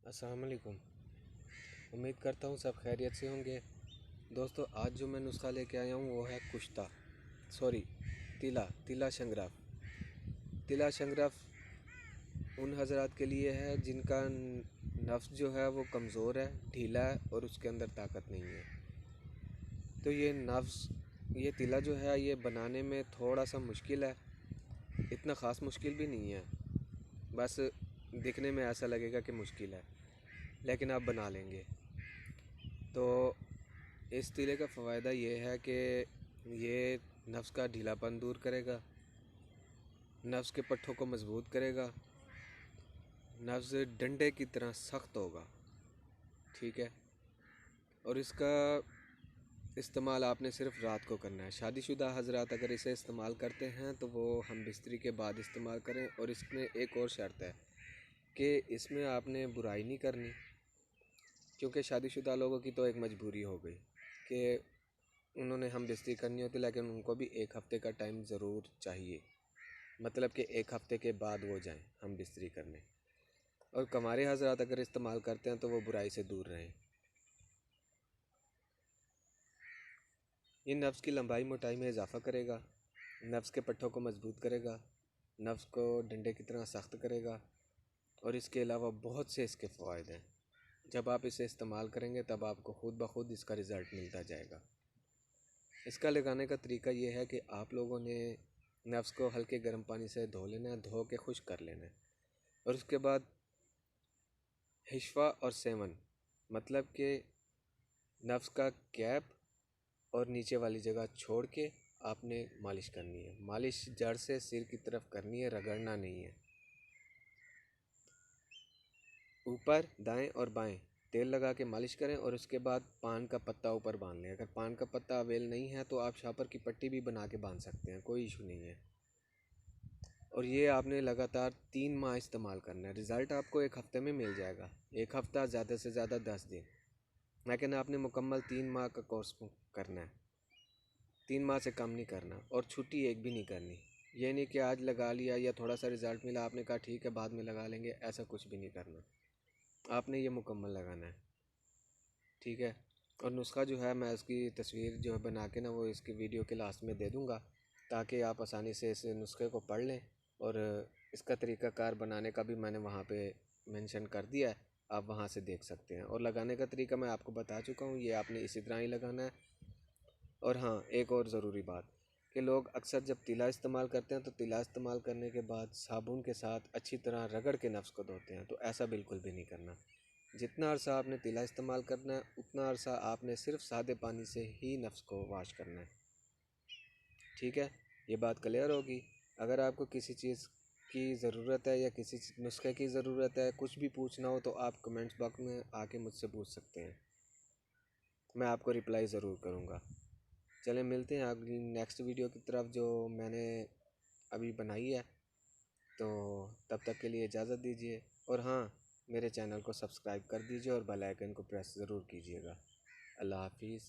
अस्सलाम वालेकुम। उम्मीद करता हूँ सब खैरियत से होंगे। दोस्तों, आज जो मैं नुस्खा लेके आया हूँ वो है कुश्ता, सॉरी तिला तिला शंगराफ। तिला शंगराफ उन हजरात के लिए है जिनका नफ्स जो है वो कमज़ोर है, ढीला है और उसके अंदर ताकत नहीं है। तो ये तिला जो है ये बनाने में थोड़ा सा मुश्किल है, इतना ख़ास मुश्किल भी नहीं है, बस दिखने में ऐसा लगेगा कि मुश्किल है, लेकिन आप बना लेंगे। तो इस तिले का फ़ायदा ये है कि ये नफ्स का ढीलापन दूर करेगा, नफ्स के पट्ठों को मजबूत करेगा, नफ्स डंडे की तरह सख्त होगा। ठीक है। और इसका इस्तेमाल आपने सिर्फ रात को करना है। शादीशुदा हजरात अगर इसे इस्तेमाल करते हैं तो वो हम बिस्तरी के बाद इस्तेमाल करें। और इसमें एक और शर्त है कि इसमें आपने बुराई नहीं करनी, क्योंकि शादीशुदा लोगों की तो एक मजबूरी हो गई कि उन्होंने हम बिस्तरी करनी होती, लेकिन उनको भी एक हफ़्ते का टाइम ज़रूर चाहिए, मतलब कि एक हफ़्ते के बाद वो जाएं हम बिस्तरी करने। और कमारे हजरात अगर इस्तेमाल करते हैं तो वो बुराई से दूर रहें। ये नफ्स की लंबाई मोटाई में इजाफ़ा करेगा, नफ्स के पट्ठों को मजबूत करेगा, नफ्स को डंडे की तरह सख्त करेगा। और इसके अलावा बहुत से इसके फ़वाइद हैं। जब आप इसे इस्तेमाल करेंगे तब आपको ख़ुद ब खुद इसका रिज़ल्ट मिलता जाएगा। इसका लगाने का तरीका ये है कि आप लोगों ने नफ्स को हल्के गर्म पानी से धो लेना है, धो के खुश्क कर लेना है। और उसके बाद हिशवा और सेवन, मतलब कि नफ्स का कैप और नीचे वाली जगह छोड़ के आपने मालिश करनी है। मालिश जड़ से सिर की तरफ करनी है, रगड़ना नहीं है। ऊपर दाएं और बाएं तेल लगा के मालिश करें और उसके बाद पान का पत्ता ऊपर बांध लें। अगर पान का पत्ता अवेल नहीं है तो आप शापर की पट्टी भी बना के बांध सकते हैं, कोई इशू नहीं है। और ये आपने लगातार 3 माह इस्तेमाल करना है। रिज़ल्ट आपको एक हफ़्ते में मिल जाएगा, एक हफ़्ता, ज़्यादा से ज़्यादा 10 दिन, लेकिन आपने मुकम्मल 3 माह का कोर्स करना है। 3 माह से कम नहीं करना और छुट्टी एक भी नहीं करनी। ये नहीं कि आज लगा लिया या थोड़ा सा रिज़ल्ट मिला, आपने कहा ठीक है बाद में लगा लेंगे, ऐसा कुछ भी नहीं करना। आपने ये मुकम्मल लगाना है। ठीक है। और नुस्खा जो है मैं उसकी तस्वीर जो है बना के ना वो इसकी वीडियो के लास्ट में दे दूँगा, ताकि आप आसानी से इस नुस्खे को पढ़ लें। और इसका तरीक़ाकार बनाने का भी मैंने वहाँ पे मेंशन कर दिया है, आप वहाँ से देख सकते हैं। और लगाने का तरीका मैं आपको बता चुका हूँ, ये आपने इसी तरह ही लगाना है। और हाँ, एक और ज़रूरी बात कि लोग अक्सर जब तिला इस्तेमाल करते हैं तो तिला इस्तेमाल करने के बाद साबुन के साथ अच्छी तरह रगड़ के नफ्स को धोते हैं, तो ऐसा बिल्कुल भी नहीं करना। जितना अरसा आपने तिला इस्तेमाल करना है उतना अरसा आपने सिर्फ सादे पानी से ही नफ्स को वॉश करना है। ठीक है, ये बात क्लियर होगी। अगर आपको किसी चीज़ की ज़रूरत है या किसी नुस्खे की ज़रूरत है, कुछ भी पूछना हो तो आप कमेंट्स बॉक्स में आके मुझसे पूछ सकते हैं, मैं आपको रिप्लाई ज़रूर करूँगा। चलें मिलते हैं अगली नेक्स्ट वीडियो की तरफ जो मैंने अभी बनाई है। तो तब तक के लिए इजाज़त दीजिए। और हाँ, मेरे चैनल को सब्सक्राइब कर दीजिए और बेल आइकन को प्रेस ज़रूर कीजिएगा। अल्लाह हाफिज़।